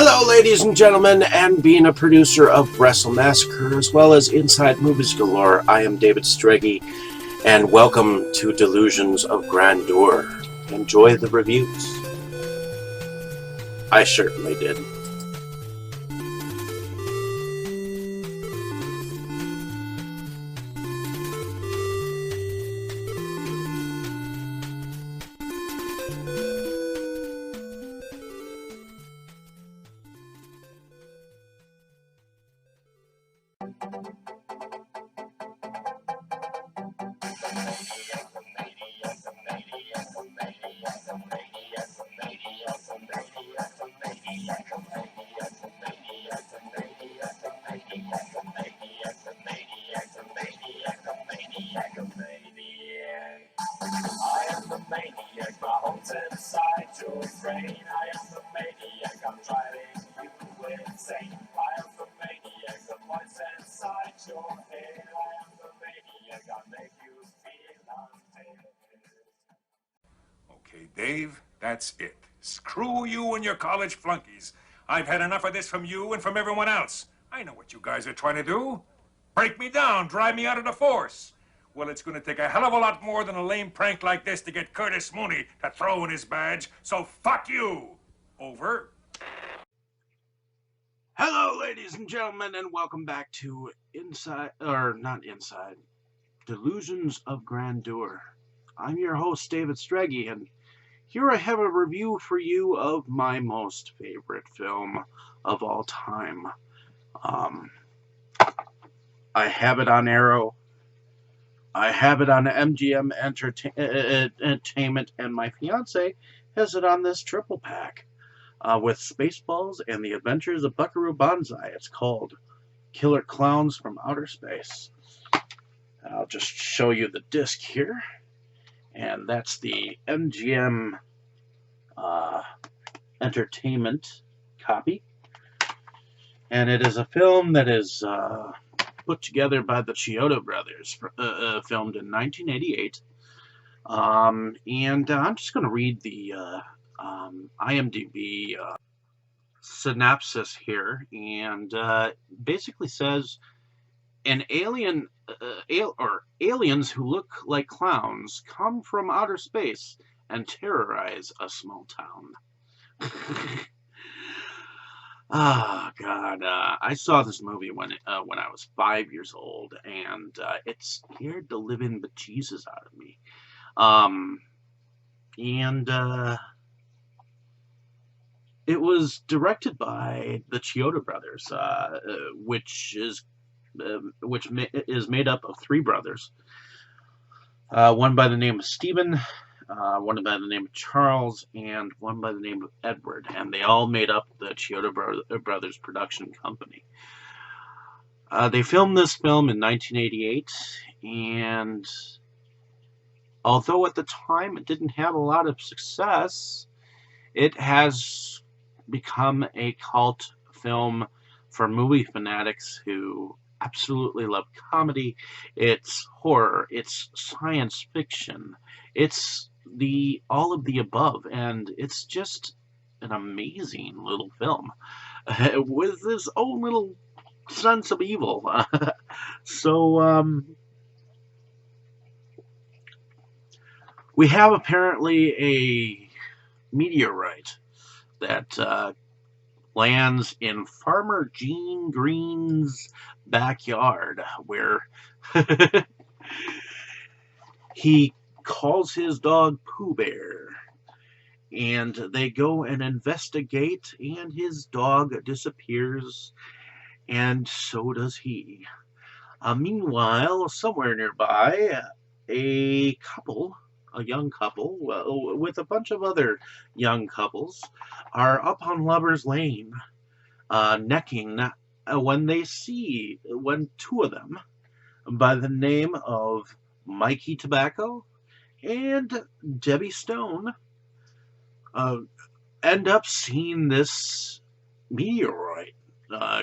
Hello, ladies and gentlemen, and being a producer of Wrestle Massacre as well as Inside Movies Galore, I am David Strege, and welcome to Delusions of Grandeur. Enjoy the reviews. I certainly did. Okay, Dave, that's it. Screw you and your college flunkies. I've had enough of this from you and from everyone else. I know what you guys are trying to do. Break me down, drive me out of the force. Well, it's going to take a hell of a lot more than a lame prank like this to get Curtis Mooney to throw in his badge, so fuck you. Over. Hello, ladies and gentlemen, and welcome back to Delusions of Grandeur. I'm your host, David Strege, and here I have a review for you of my most favorite film of all time. I have it on Arrow. I have it on MGM Entertainment, and my fiance has it on this triple pack with Spaceballs and the Adventures of Buckaroo Banzai. It's called Killer Klowns from Outer Space. I'll just show you the disc here, and that's the MGM Entertainment copy, and it is a film that is put together by the Chiodo brothers, filmed in 1988. And I'm just going to read the IMDb synopsis here, and basically says aliens who look like clowns come from outer space and terrorize a small town. Oh God! I saw this movie when I was 5 years old, and it scared the living bejesus out of me. It was directed by the Chiodo brothers, which is made up of three brothers. One by the name of Stephen, one by the name of Charles, and one by the name of Edward, and they all made up the Chiodo Brothers production company. They filmed this film in 1988, and although at the time it didn't have a lot of success, it has become a cult film for movie fanatics who absolutely love comedy. It's horror, it's science fiction, it's all of the above, and it's just an amazing little film with this own little sense of evil. So we have apparently a meteorite that lands in Farmer Gene Green's backyard, where he calls his dog Pooh Bear, and they go and investigate, and his dog disappears, and so does he. Meanwhile, somewhere nearby, a young couple, with a bunch of other young couples, are up on Lover's Lane, necking when they see two of them, by the name of Mikey Tobacco and Debbie Stone, end up seeing this meteorite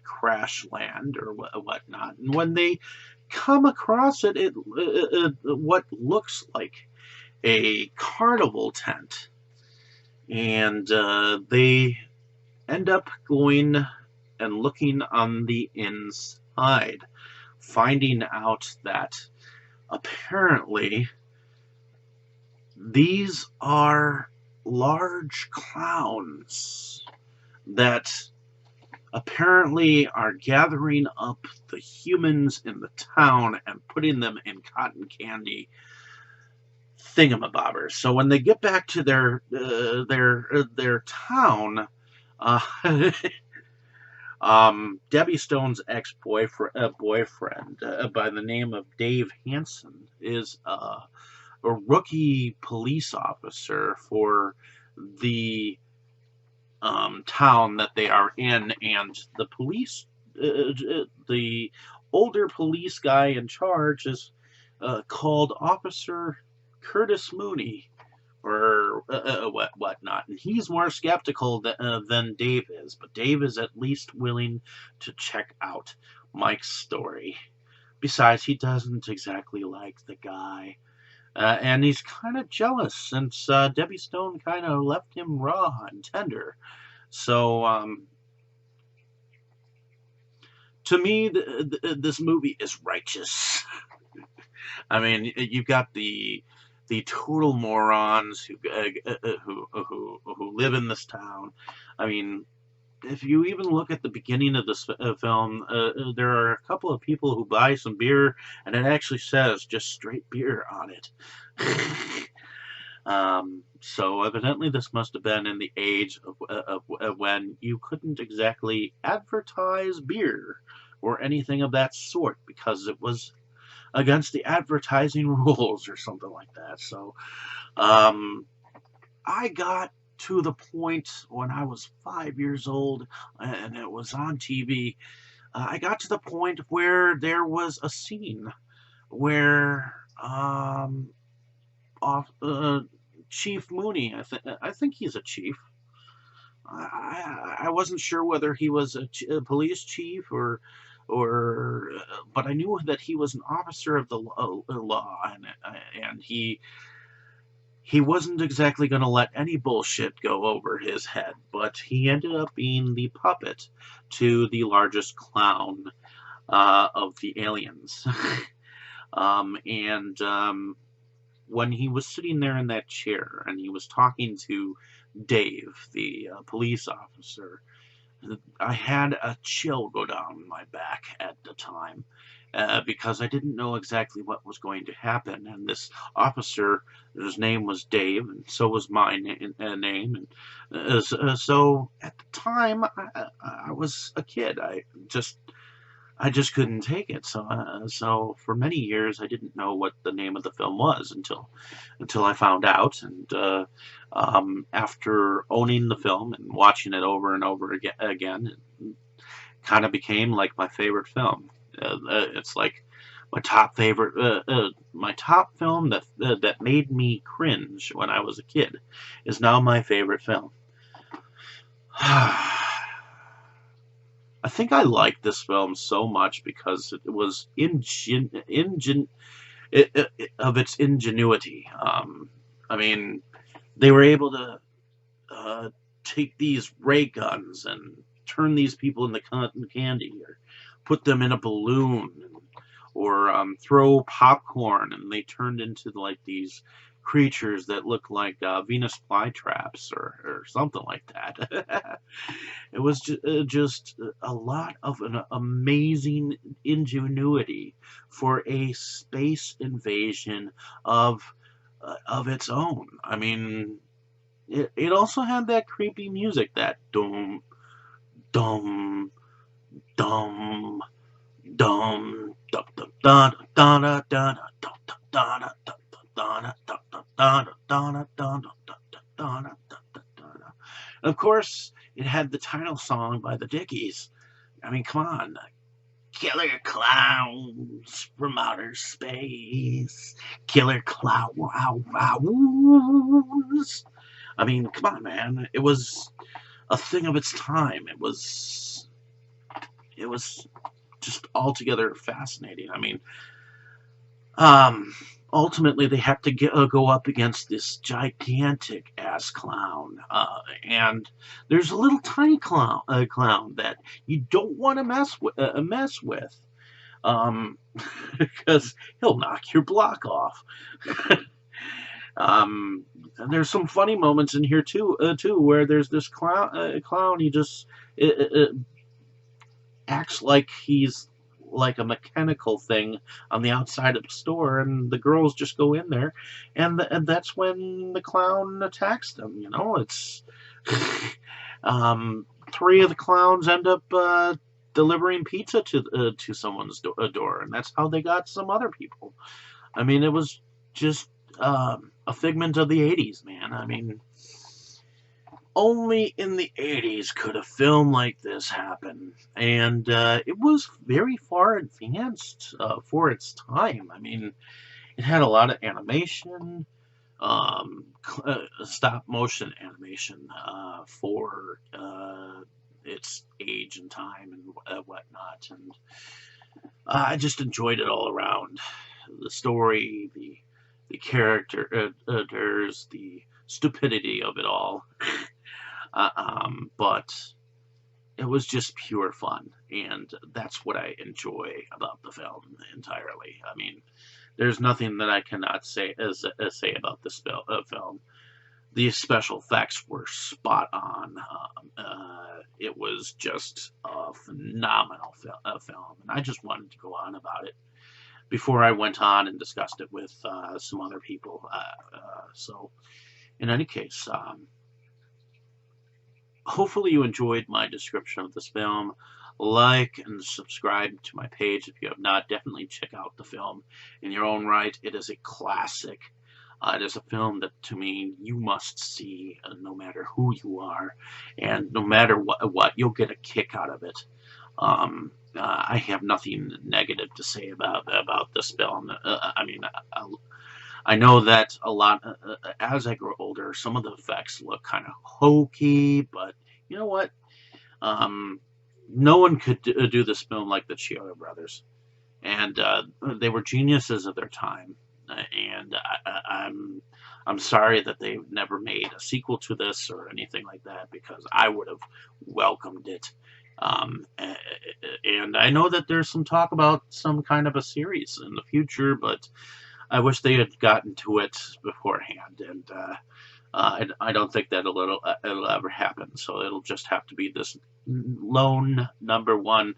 crash land or whatnot. And when they come across it, what looks like a carnival tent, and they end up going and looking on the inside, finding out that apparently these are large clowns that apparently are gathering up the humans in the town and putting them in cotton candy thingamabobbers. So when they get back to their town, uh, Debbie Stone's boyfriend by the name of Dave Hansen is a rookie police officer for the town that they are in, and the older police guy in charge is called Officer Curtis Mooney or whatnot, and he's more skeptical than Dave is, but Dave is at least willing to check out Mike's story. Besides, he doesn't exactly like the guy. And he's kind of jealous since Debbie Stone kind of left him raw and tender. So, to me, this movie is righteous. I mean, you've got the total morons who live in this town. I mean, if you even look at the beginning of this film, there are a couple of people who buy some beer, and it actually says just straight beer on it. So evidently, this must have been in the age of when you couldn't exactly advertise beer or anything of that sort because it was against the advertising rules or something like that. So um, I got to the point when I was 5 years old and it was on TV. I got to the point where there was a scene where off, Chief Mooney, I think he's a chief. I wasn't sure whether he was a police chief but I knew that he was an officer of the law, and he wasn't exactly going to let any bullshit go over his head, but he ended up being the puppet to the largest clown of the aliens. And when he was sitting there in that chair and he was talking to Dave, the police officer, I had a chill go down my back at the time because I didn't know exactly what was going to happen. And this officer, his name was Dave, and so was my name. And so at the time, I was a kid. I just couldn't take it. So for many years, I didn't know what the name of the film was until I found out. And after owning the film and watching it over and over again, it kind of became like my favorite film. It's like my top film that made me cringe when I was a kid is now my favorite film. I think I liked this film so much because it was of its ingenuity. I mean, they were able to take these ray guns and turn these people into cotton candy, or put them in a balloon, or throw popcorn, and they turned into like these creatures that look like Venus flytraps or something like that. It was just a lot of an amazing ingenuity for a space invasion of its own. I mean, it also had that creepy music, that dum dum dum dum dum dum dum dum dum dum dum dum. And of course, it had the title song by the Dickies. I mean, come on. Killer clowns from outer space. Killer clowns. I mean, come on, man. It was a thing of its time. It was just altogether fascinating. I mean, um, ultimately they have to go up against this gigantic ass clown, and there's a little tiny clown that you don't want to mess with, um, because he'll knock your block off. And there's some funny moments in here too, where there's this clown. He just acts like he's like a mechanical thing on the outside of the store, and the girls just go in there, and that's when the clown attacks them. It's three of the clowns end up delivering pizza to someone's door, and that's how they got some other people. I mean, it was just a figment of the '80s, man. I mean, only in the '80s could a film like this happen, and it was very far advanced for its time. I mean, it had a lot of animation, stop motion animation for its age and time and whatnot, and I just enjoyed it all around. The story, the characters, the stupidity of it all. But it was just pure fun, and that's what I enjoy about the film entirely. I mean, there's nothing that I cannot say about this film. The special effects were spot on. It was just a phenomenal film, and I just wanted to go on about it before I went on and discussed it with some other people. So, in any case, hopefully you enjoyed my description of this film. Like and subscribe to my page if you have not. Definitely check out the film in your own right. It is a classic. It is a film that, to me, you must see, no matter who you are, and no matter what, you'll get a kick out of it. I have nothing negative to say about this film. I mean, I know that a lot, as I grow older, some of the effects look kind of hokey, but you know what? No one could do this film like the Chiodo brothers, and they were geniuses of their time. And I'm sorry that they've never made a sequel to this or anything like that, because I would have welcomed it. And I know that there's some talk about some kind of a series in the future, but I wish they had gotten to it beforehand, and I don't think that it'll ever happen. So it'll just have to be this lone #1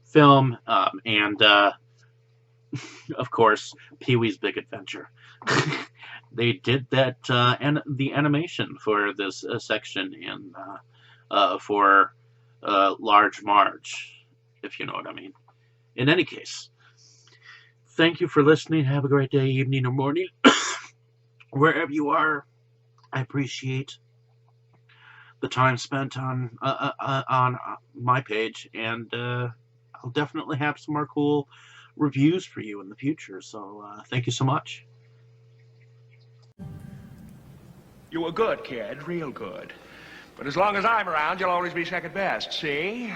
film, and of course, Pee-wee's Big Adventure. They did that and the animation for this section in for Large Marge, if you know what I mean. In any case, thank you for listening. Have a great day, evening, or morning, wherever you are. I appreciate the time spent on my page, and I'll definitely have some more cool reviews for you in the future. So thank you so much. You were good, kid, real good. But as long as I'm around, you'll always be second best, see?